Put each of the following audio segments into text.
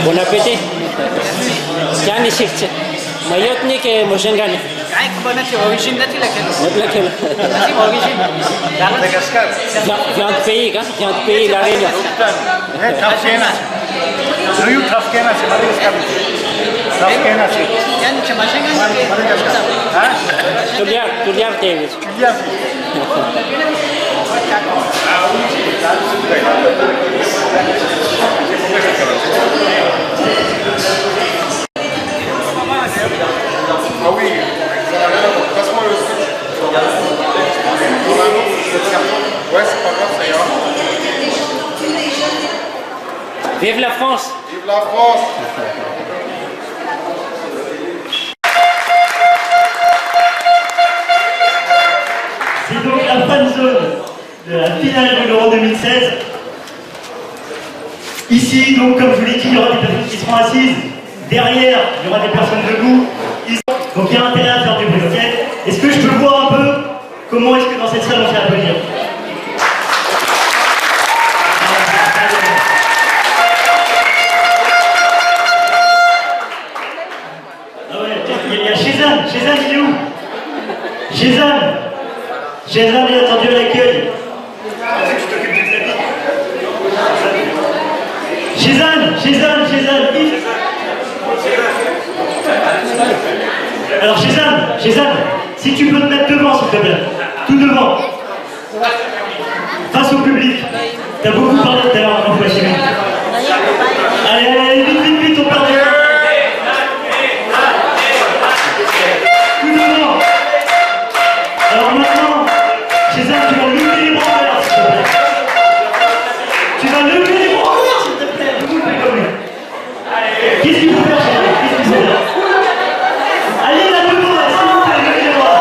Bon appétit. Tiens, ici. Mayot ke Mosengan. काय बनाची origine નથી લખેલું. નથી લખેલું. નથી origine. Madagascar. Viande pays, hein? Viande pays, la Réunion. Tafkena. Nuyu Tafkena છે Madagascar. Tafkena છે. ત્યાં છે મશેંગન કે Madagascar. હા? Tuliar Davis. Tuliar. Ah oui. Passe-moi le truc. Ouais, c'est pas grave, ça ira. Vive la France! Vive la France! C'est donc la fan zone de la finale de l'Euro 2016. Ici, donc, comme je vous l'ai dit, il y aura des personnes qui seront assises. Derrière, il y aura des personnes debout. Donc il y a intérêt à faire du bruit, ok? Est-ce que je peux voir un peu comment est-ce que dans cette salle on fait applaudir? Ah ouais, il y a Shezan, Shezan il est où? Shezan est attendu à l'accueil. Shezan, alors Shezan, si tu peux te mettre devant s'il te plaît, tout devant, face au public. T'as beaucoup parlé tout à l'heure en fois chez Allez, vite, on part devant. Tout devant. Alors maintenant, Shezan, tu vas lever les bras en l'air s'il te plaît. Tu vas lever les bras en l'air s'il te plaît. Qu'est-ce qu'il faut faire, Shezan? Qu'est-ce qu'il faut faire? Allez là devant, s'il vous plaît, levez les bras.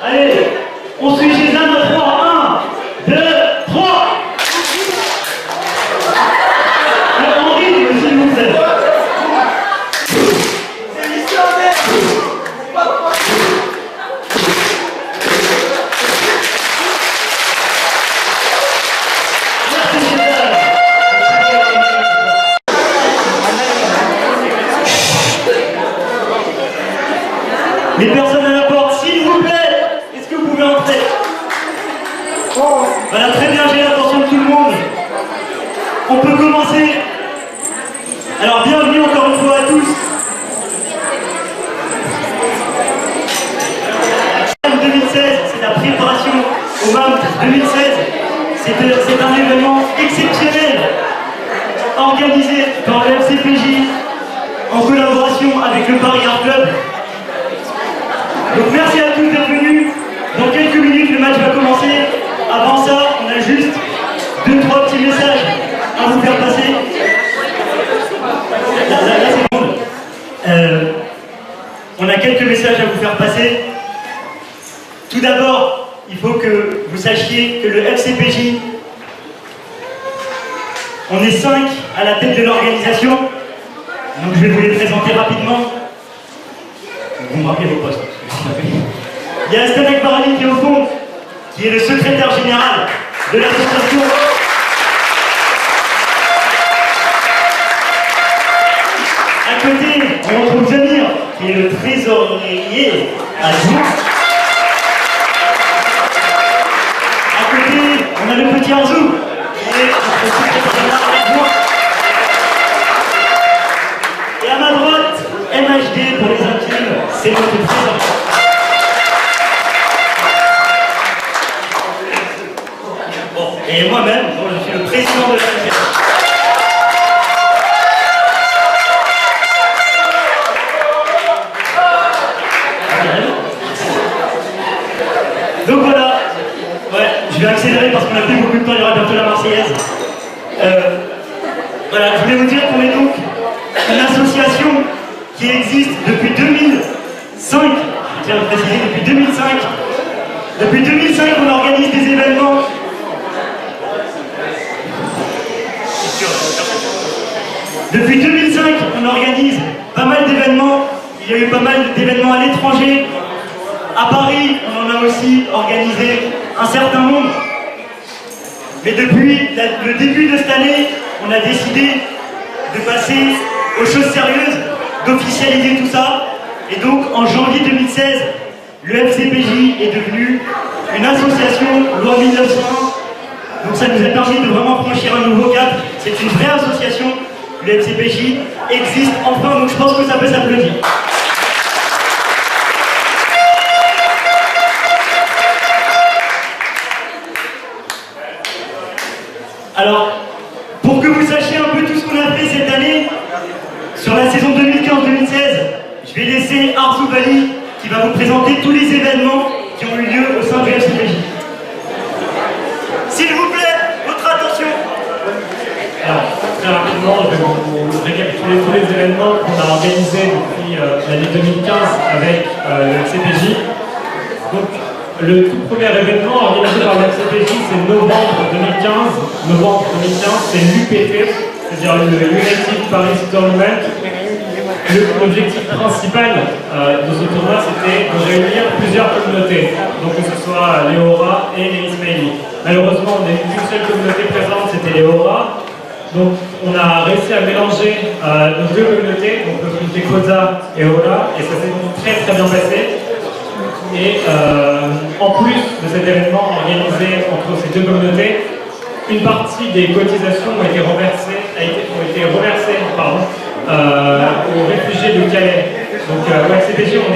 Allez, on suit Shezan à 3. 1, 2, 3. En rythme, s'il vous plaît. Les personnes à la porte, s'il vous plaît, est-ce que vous pouvez entrer? Voilà, très bien, j'ai l'attention de tout le monde. On peut commencer. Alors, bienvenue encore une fois à tous. 2016, c'est la préparation au MAM 2016. C'est un événement exceptionnel organisé par le FCPJ en collaboration avec le Paris Art Club. Donc merci à tous d'être venus. Dans quelques minutes, le match va commencer. Avant ça, on a juste 2-3 petits messages à vous faire passer. Là c'est bon. On a quelques messages à vous faire passer. Tout d'abord, il faut que vous sachiez que le FCPJ, on est 5 à la tête de l'organisation. Donc je vais vous les présenter rapidement. Vous me rappelez vos postes. Il y a Stanek Barali qui est au fond, qui est le secrétaire général de l'association. À côté, on retrouve Zamir, qui est le trésorier adjoint. À côté, on a le petit Arzou, qui est notre secrétaire général adjoint. Et à ma droite, MHD pour les intimes, c'est notre président. Bon, et moi-même, bon, je suis le président de la fédération. Donc voilà, ouais, je vais accélérer parce qu'on a plus beaucoup de temps, il y aura bientôt la Marseillaise. Voilà, je voulais vous dire qu'on est donc une association qui existe depuis 2005, je tiens à le préciser, depuis 2005. Depuis 2005, on organise des événements. Depuis 2005, on organise pas mal d'événements. Il y a eu pas mal d'événements à l'étranger. À Paris, on en a aussi organisé un certain nombre. Mais depuis le début de cette année, on a décidé de passer aux choses sérieuses, d'officialiser tout ça. Et donc en janvier 2016, le FCPJ est devenu une association loi 1901. Donc ça nous a permis de vraiment franchir un nouveau cap. C'est une vraie association. Le FCPJ existe enfin, donc je pense que ça peut s'applaudir. Alors, pour que vous sachiez un peu tout ce qu'on a fait cette année, sur la saison 2015-2016, je vais laisser Arzou Bali qui va vous présenter tous les événements qui ont eu lieu au sein du FCPJ. S'il vous plaît, votre attention. Alors, très rapidement, je vais vous récapituler tous les événements qu'on a organisés depuis l'année 2015 avec le FCPJ. Donc, le tout premier événement organisé par le FCPJ, c'est novembre 2015. Novembre 2015, c'est l'UPT, c'est-à-dire le United Paris Tournament. L'objectif principal de ce tournoi, c'était de réunir plusieurs communautés, donc que ce soit les Hora et les Ismaélis. Malheureusement, on n'a eu qu'une seule communauté présente, c'était les Hora. Donc, on a réussi à mélanger nos deux communautés, donc le communauté Koza et Hora, et ça s'est très très bien passé. Et en plus de cet événement organisé entre ces deux communautés, une partie des cotisations ont été reversées, aux réfugiés de Calais. Donc au FCPJ, on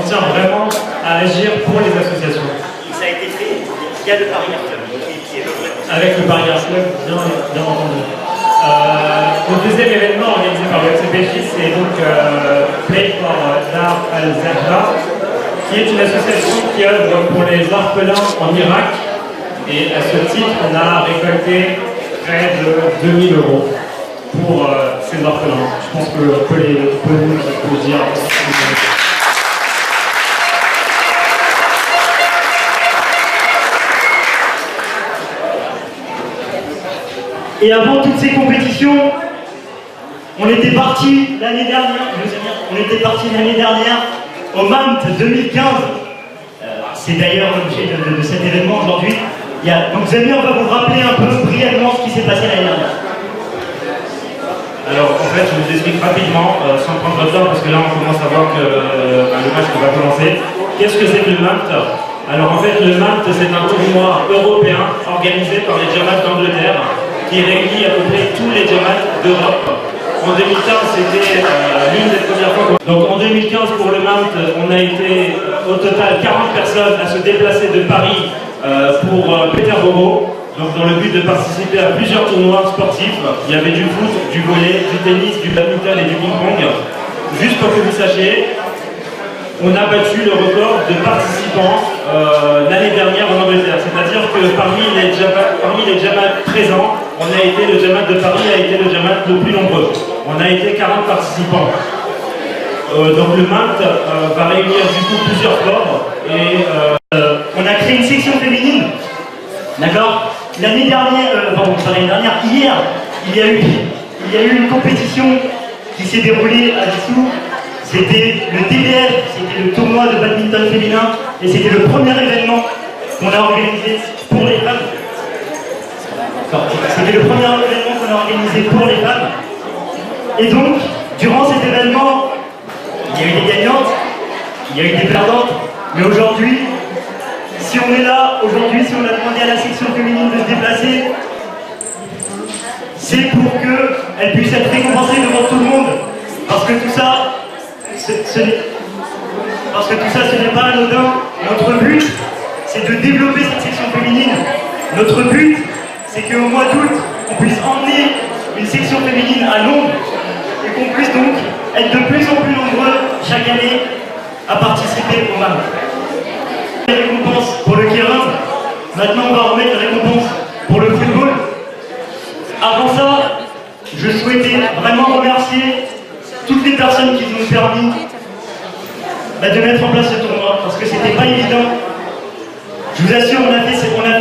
tient vraiment à agir pour les associations. Ça a été fait, il y a le Paris Art Club qui est le vrai. Avec le Paris Art Club, bien entendu. Le deuxième événement organisé par le FCPJ, c'est donc Play for Dar al-Zahra, qui est une association qui œuvre pour les orphelins en Irak. Et à ce titre, on a récolté près de 2000 € pour ces orphelins. Je pense qu'on peut le dire. Et avant toutes ces compétitions, on était parti l'année dernière, au MAMT 2015. C'est d'ailleurs l'objet de cet événement aujourd'hui. Donc Zami, on va vous rappeler un peu brièvement ce qui s'est passé l'année dernière. Alors en fait, je vous explique rapidement, sans prendre votre temps, parce que là on commence à voir que le match va commencer. Qu'est-ce que c'est que le MAMT? Alors en fait, le MAMT, c'est un tournoi européen organisé par les Diamats d'Angleterre, qui réunit à peu près tous les Diamats d'Europe. En 2015, c'était l'une des premières fois. Donc en 2015, pour le MAMT, on a été au total 40 personnes à se déplacer de Paris pour Peterborough. Donc dans le but de participer à plusieurs tournois sportifs. Il y avait du foot, du volley, du tennis, du badminton et du ping-pong. Juste pour que vous sachiez, on a battu le record de participants l'année dernière en Angleterre. C'est-à-dire que parmi les Diamats présents, le Diamat de Paris a été le Diamat le plus nombreux. On a été 40 participants. Donc le MAMT va réunir du coup plusieurs sports. Et on a créé une section féminine. D'accord? L'année dernière, hier, il y a eu une compétition qui s'est déroulée à Dessous. C'était le TBF, c'était le tournoi de badminton féminin, et c'était le premier événement qu'on a organisé pour les femmes. C'était le premier événement qu'on a organisé pour les femmes. Et donc, durant cet événement, il y a eu des gagnantes, il y a eu des perdantes, mais aujourd'hui, si on est là, aujourd'hui, si on a demandé à la section féminine de se déplacer, c'est pour qu'elle puisse être récompensée devant tout le monde. Parce que tout ça, ce n'est pas anodin. Notre but, c'est de développer cette section féminine. Notre but, c'est qu'au mois d'août, on puisse emmener une section féminine à Londres et qu'on puisse donc être de plus en plus nombreux chaque année à participer au MAMT. Les récompenses pour le Kérin. Maintenant, on va remettre les récompenses pour le football. Avant ça, je souhaitais vraiment remercier toutes les personnes qui nous ont permis de mettre en place ce tournoi, parce que c'était pas évident. Je vous assure, on a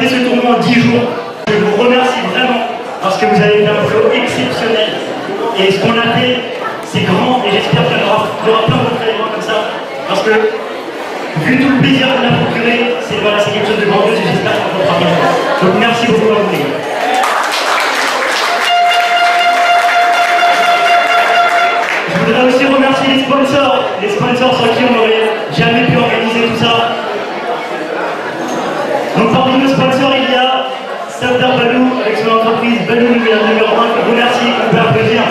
fait ce tournoi en 10 jours. Je vous remercie vraiment, parce que vous avez fait un boulot exceptionnel. Et ce qu'on a fait, c'est grand, et j'espère qu'il y aura plein d'autres éléments comme ça. Parce que vu tout le plaisir qu'on a procuré, c'est voilà, c'est quelque chose de grandiose et j'espère qu'on fera bien. Donc merci beaucoup à vous les gars. Je voudrais aussi remercier les sponsors sans qui on n'aurait jamais pu organiser tout ça. Donc parmi nos sponsors, il y a Safdar Balou avec son entreprise Balou numéro 1, que vous remercie, on peut applaudir.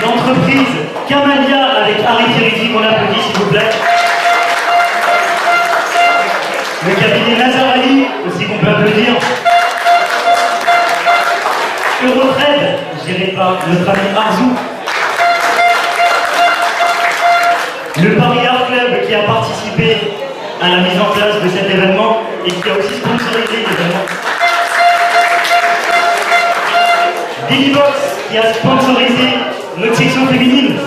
L'entreprise Kamalia avec Harry Ferriti, qu'on applaudit s'il vous plaît. Le cabinet Nazarali, aussi qu'on peut applaudir. Eurotrade, géré par notre ami Arzou. Le Paris Art Club qui a participé à la mise en place de cet événement et qui a aussi sponsorisé l'événement. Dailybox qui a sponsorisé notre section féminine.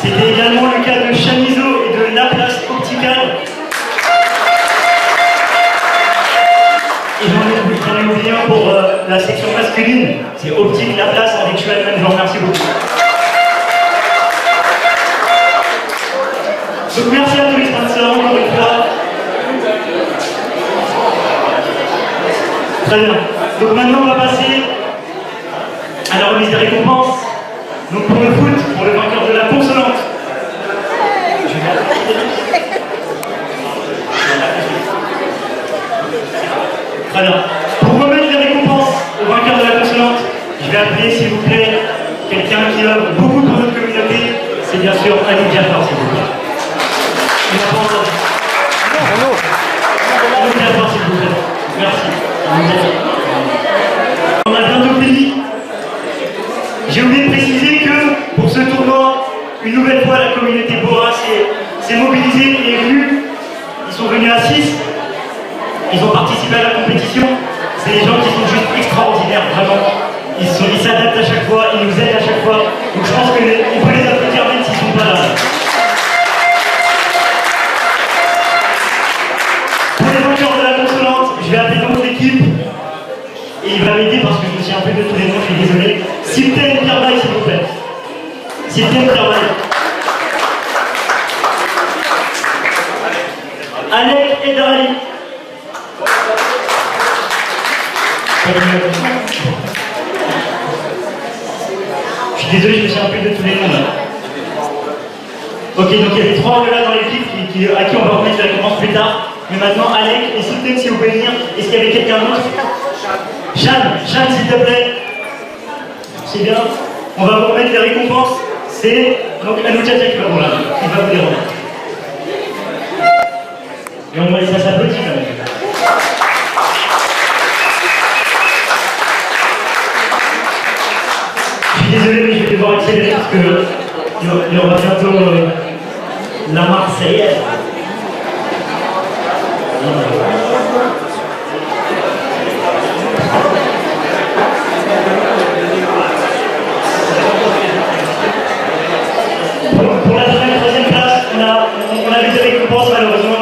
C'était également le cas de Chamizo et de Laplace Optical. Et j'en ai oublié un pour la section masculine, c'est Optique Laplace avec Schuelman, je vous remercie beaucoup. Donc merci à tous les sponsors, encore une fois. Très bien. Donc maintenant on va passer à la remise des récompenses. Donc pour le foot, pour le vainqueur de la consolante. Très bien. Pour remettre les récompenses au vainqueur de la consolante, je vais appeler s'il vous plaît quelqu'un qui œuvre beaucoup pour notre communauté. C'est bien sûr Annie Diafar, s'il vous plaît. Il n'a pas entendu. Annie Diafar, s'il vous plaît. Merci. On a bientôt fini. J'ai oublié de préciser que pour ce tournoi, une nouvelle fois la communauté Bora s'est mobilisée et est venue. Ils sont venus à 6. Ils ont participé à la compétition. C'est des gens qui sont juste extraordinaires, vraiment. Ils s'adaptent à chaque fois, ils nous aident à chaque fois. Donc je pense qu'on peut les applaudir même s'ils ne sont pas là. Pour les vainqueurs de la consolante, je vais appeler donc l'équipe. Et il va m'aider parce que je me suis un peu de tous les noms, je suis désolé. Sipten Pierbaï, s'il vous plaît. Sipten Pierbaï. Alec Edarali. Je suis désolé, je me suis un peu de tous les noms là. Ok, donc il y avait 3 là dans l'équipe à qui on va remettre la récompense plus tard. Mais maintenant, Alec et Sipten, si vous pouvez venir. Est-ce qu'il y avait quelqu'un d'autre? Jeanne, s'il te plaît. C'est bien. On va vous remettre les récompenses. C'est donc Anoucha qui va vous les remettre. Et on va laisser ça s'applaudir quand même. Je suis désolé, mais je vais devoir accélérer parce qu'il y aura bientôt la Marseillaise. Pour la troisième place, on a eu des récompenses, malheureusement,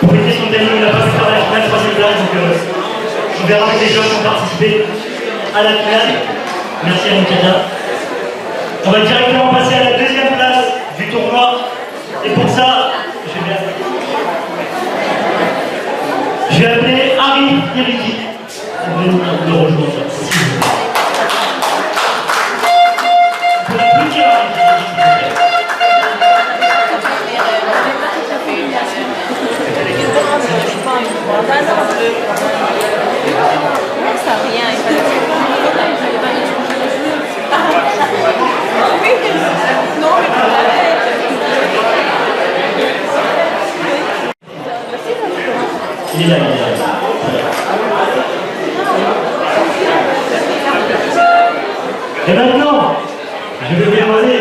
pour les questions de on n'a pas pu faire la finale, troisième place, donc on verra avec les gens qui ont participé à la finale. Merci à Moukata. On va directement passer à la deuxième place du tournoi. Et pour ça, je vais appeler Harry Ferriti. On va nous le rejoindre. Pour applaudir Harry Ferriti, s'il vous plaît. Il est là, Et maintenant, je vais vous demander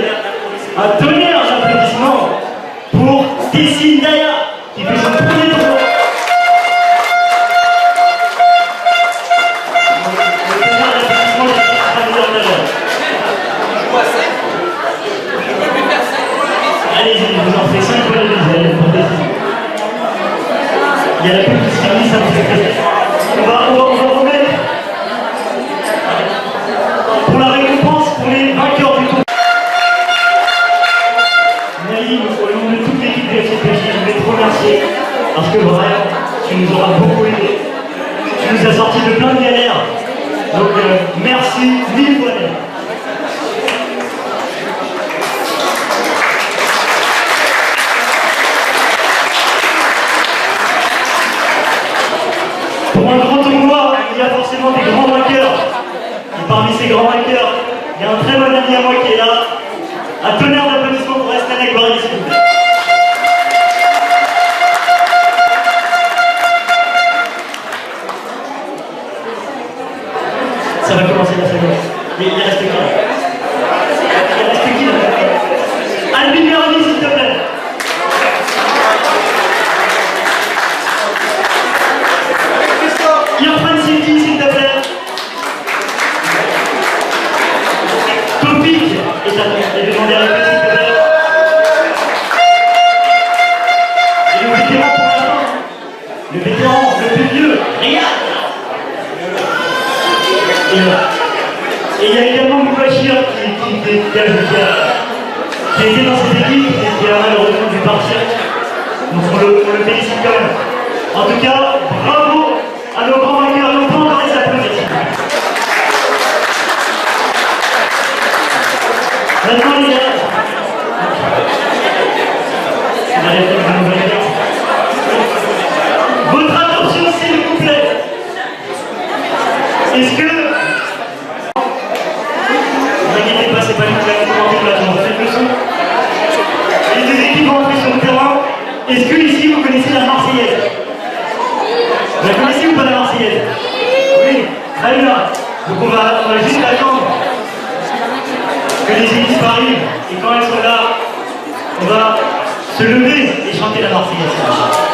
un tonnerre d'applaudissements pour Tessine Daya, qui fait son premier tournoi. Allez-y, je vous en fais 5 fois la deuxième pour Tessine. Il y a la pub qui se finit, ça me fait plaisir. On va remettre. Pour pour les vainqueurs du tour. Naïm, au nom de toute l'équipe de FCPJ, je voulais te remercier parce que vraiment, tu nous auras beaucoup aidé. Tu nous as sortis de plein de galères. Donc merci mille fois. Pour un grand tournoi, il y a forcément des grands vainqueurs. Et parmi ces grands vainqueurs, il y a un très bon ami à moi qui est là. Un tonnerre d'applaudissements pour Estelle Akbari, s'il vous plaît. Ça va commencer la seconde. Il reste qui là? Il reste qui là? Albin Meroni, s'il te plaît. Irfan Sidi, s'il te plaît. Topik est demandé à la s'il te plaît. Et le vétéran pour l'instant. Le vétéran, le plus vieux, Riyad. Et il y a également Moubachir qui était dans cette équipe et qui a malheureusement dû partir. Donc on le félicite quand même. En tout cas, bravo à nos grands vainqueurs. On peut encore les applaudir. Maintenant les gars, votre attention s'il vous plaît. Est-ce que c'est pas nous qui allons commenter là dans cette leçon. Les deux équipes vont entrer sur le terrain. Est-ce que ici vous connaissez la Marseillaise? Vous la connaissez ou pas la Marseillaise? Oui, très bien. Donc on va juste attendre que les équipes arrivent. Et quand elles sont là, on va se lever et chanter la Marseillaise.